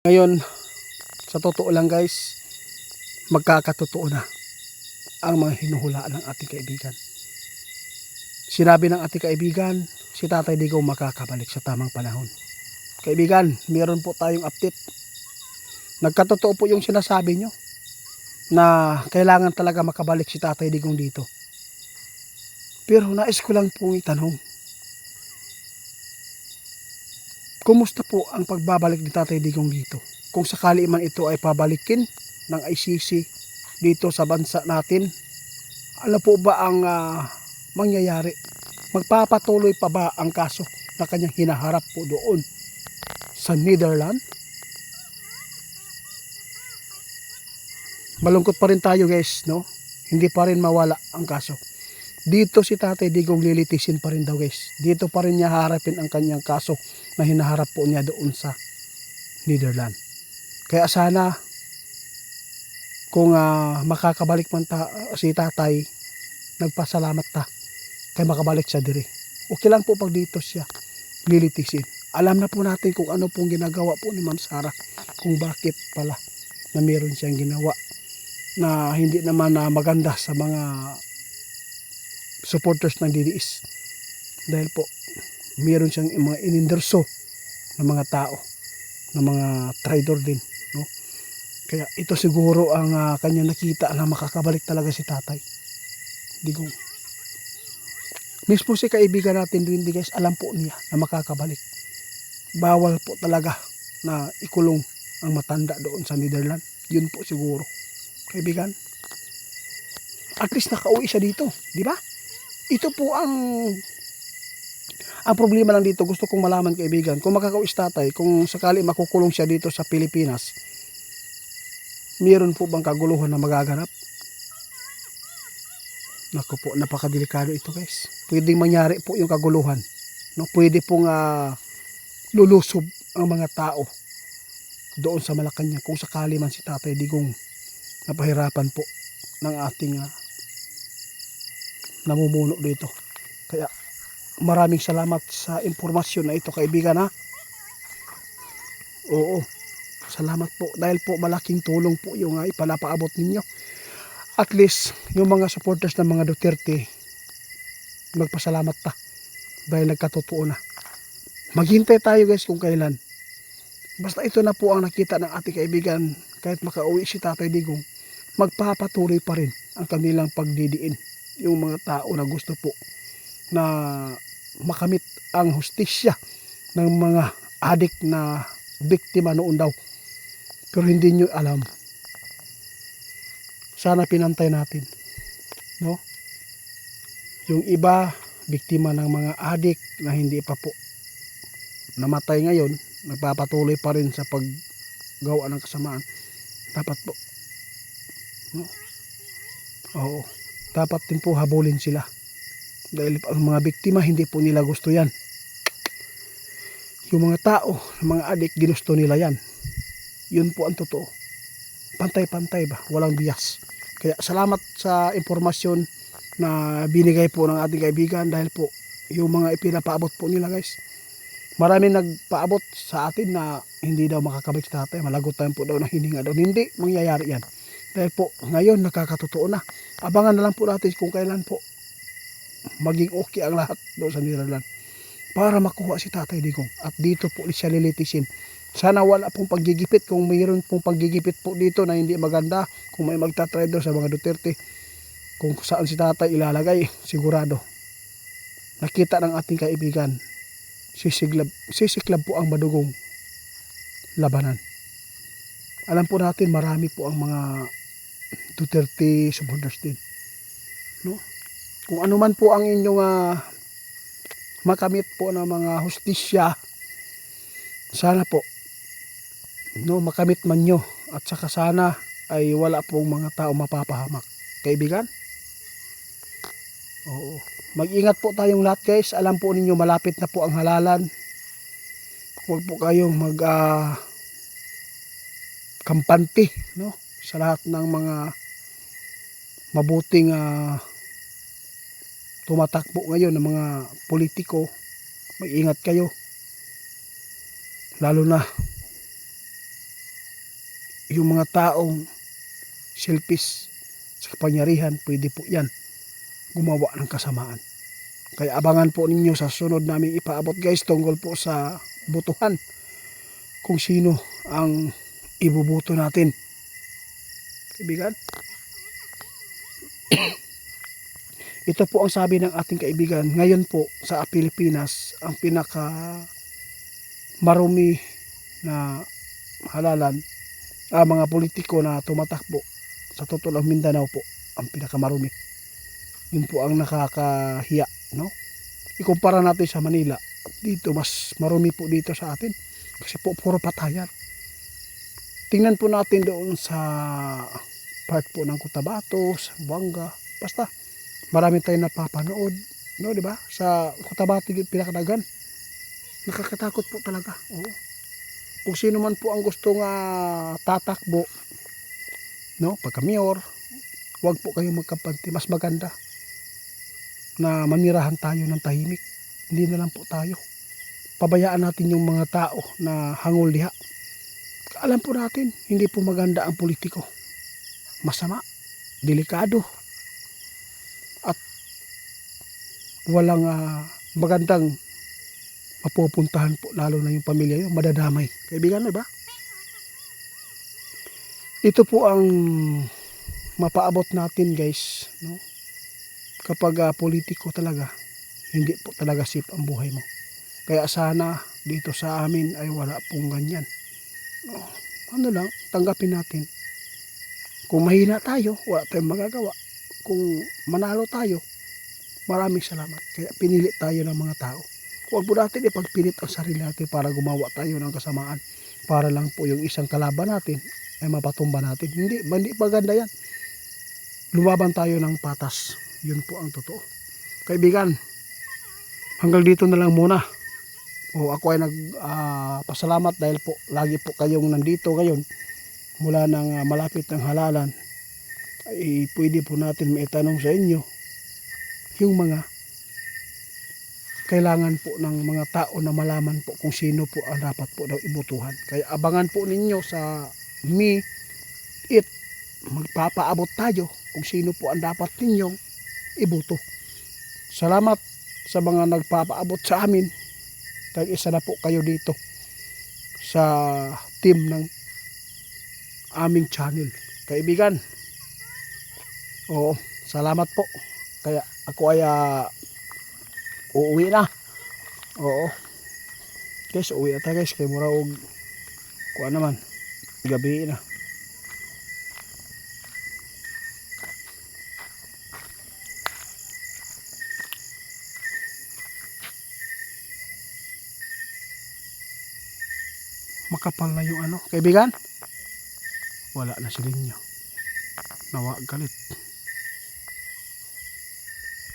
Ngayon, sa totoo lang guys, magkakatotoo na ang mga hinuhulaan ng ating kaibigan. Sinabi ng ating kaibigan, si Tatay Digong makakabalik sa tamang panahon. Kaibigan, meron po tayong update. Nagkatotoo po yung sinasabi nyo na kailangan talaga makabalik si Tatay Digong dito. Pero nais ko lang pong itanong, kumusta po ang pagbabalik ni Tatay Digong dito? Kung sakali man ito ay pabalikin ng ICC dito sa bansa natin, ano po ba ang mangyayari? Magpapatuloy pa ba ang kaso na kanyang hinaharap po doon sa Netherlands? Malungkot pa rin tayo guys, no? Hindi pa rin mawala ang kaso. Dito si Tatay Digong lilitisin pa rin daw guys. Dito pa rin niya harapin ang kanyang kaso na hinaharap po niya doon sa Netherlands. Kaya sana kung makakabalik man si Tatay, nagpasalamat ta kaya makabalik siya dire. Okay lang po pag dito siya lilitisin. Alam na po natin kung ano pong ginagawa po ni Ma'am Sara, kung bakit pala na meron siyang ginawa na hindi naman maganda sa mga supporters ng DDS. Dahil po meron siyang mga ininderso ng mga tao, ng mga traitor din, no? Kaya ito siguro ang kanya nakita na makakabalik talaga si Tatay Digong. Mismo si kaibigan natin din guys, alam po niya na makakabalik. Bawal po talaga na ikulong ang matanda doon sa Netherlands. Yun po siguro, kaibigan. At least nakauwi siya dito, di ba? Ito po ang problema lang dito. Gusto kong malaman kaibigan, kung makakauwi si Tatay, kung sakali makukulong siya dito sa Pilipinas, meron po bang kaguluhan na magaganap? Naku po, napakadelikado ito guys. Pwedeng mangyari po yung kaguluhan, no? Pwede pong lulusob ang mga tao doon sa Malacanang kung sakali man si Tatay Digong napahirapan po ng ating namumuno dito. Kaya maraming salamat sa impormasyon na ito kaibigan ha. Oo, salamat po dahil po malaking tulong po yung ipanapaabot ninyo. At least yung mga supporters ng mga Duterte, magpasalamat ta dahil nagkatotoo na. Maghintay tayo guys kung kailan. Basta ito na po ang nakita ng ating kaibigan, kahit makauwi si Tatay Digong, magpapatuloy pa rin ang kanilang pagdidiin. Yung mga tao na gusto po na makamit ang hustisya ng mga adik na biktima noon daw. Pero hindi nyo alam. Sana pinantay natin, no? Yung iba, biktima ng mga adik na hindi pa po namatay ngayon, nagpapatuloy pa rin sa paggawa ng kasamaan. Dapat po, no? Oo, dapat din po habulin sila. Dahil ang mga biktima, hindi po nila gusto yan. Yung mga tao, mga adik, ginusto nila yan. Yun po ang totoo. Pantay-pantay ba? Walang bias. Kaya salamat sa impormasyon na binigay po ng ating kaibigan dahil po yung mga ipinapaabot po nila guys. Maraming nagpaabot sa atin na hindi daw makakabalik si Tatay. Malagot tayo po daw na hininga daw. Hindi mangyayari yan. Dahil po ngayon nakakatotoo na. Abangan na lang po natin kung kailan po maging okay ang lahat doon sa Netherlands para makuha si Tatay Digong. At dito po siya lilitisin. Sana wala pong paggigipit. Kung mayroon pong paggigipit po dito na hindi maganda, kung may magtatry doon sa mga Duterte, kung saan si Tatay ilalagay, sigurado nakita ng ating kaibigan, sisiklab po ang madugong labanan. Alam po natin marami po ang mga Duterte supporters din, no? Kung ano man po ang inyong makamit po ng mga hustisya, sana po, no, makamit man nyo, at saka sana ay wala pong mga tao mapapahamak, kaibigan. Oo, mag-ingat po tayong lahat guys. Alam po ninyo malapit na po ang halalan. Huwag po kayong kampante, no, sa lahat ng mga mabuting tumatakbo ngayon ng mga politiko. Mag-ingat kayo, lalo na yung mga taong selfish sa kapangyarihan, pwede po yan gumawa ng kasamaan. Kaya abangan po ninyo sa sunod namin ipaabot guys tungkol po sa botohan. Kung sino ang ibuboto natin. Kaibigan. Ito po ang sabi ng ating kaibigan. Ngayon po sa Pilipinas, ang pinaka marumi na halalan, mga politiko na tumatakbo sa totoo lang Mindanao po ang pinakamarumi. Yun po ang nakakahiya, no? Ikumpara natin sa Manila. Dito mas marumi po dito sa atin kasi po puro patayan. Tingnan po natin doon sa part po ng Cotabato, sa Buanga, basta marami tayong napapanood, no, di ba? Sa Cotabato yung pinakadagan. Nakakatakot po talaga. Oo. Kung sino man po ang gustong tatakbo, no, pagka mayor, wag po kayong magkampante. Mas maganda na manirahan tayo ng tahimik. Hindi na lang po tayo. Pabayaan natin yung mga tao na hangol diha. Alam po natin, hindi po maganda ang politiko. Masama, delikado, at walang magandang mapupuntahan po, lalo na yung pamilya nyo, madadamay. Kaibigan, ba? Ito po ang mapaabot natin guys, no? Kapag politiko talaga, hindi po talaga safe ang buhay mo. Kaya sana dito sa amin ay wala pong ganyan. Oh, ano lang, tanggapin natin. Kung mahina tayo, wala tayong magagawa. Kung manalo tayo, maraming salamat. Kaya pinili tayo ng mga tao. Huwag po natin ipagpilit ang sarili natin para gumawa tayo ng kasamaan. Para lang po yung isang kalaban natin ay mapatumba natin. Hindi maganda yan. Lumaban tayo ng patas. Yun po ang totoo. Kaibigan, hanggang dito na lang muna. Ako ay pasalamat dahil po lagi po kayong nandito ngayon. Mula ng malapit ng halalan ay pwede po natin maitanong sa inyo yung mga kailangan po ng mga tao na malaman po kung sino po ang dapat po daw ibotohan. Kaya abangan po ninyo sa magpapaabot tayo kung sino po ang dapat ninyong iboto. Salamat sa mga nagpapaabot sa amin. Dahil isa na po kayo dito sa team ng aming channel. Kaibigan, salamat po. Kaya ako ay uuwi na. Guys, uwi na tayo guys. Kaya mura kuha naman. Gabi na. Makapal na yung kaibigan. Wala na si Linyo. Nawa galit.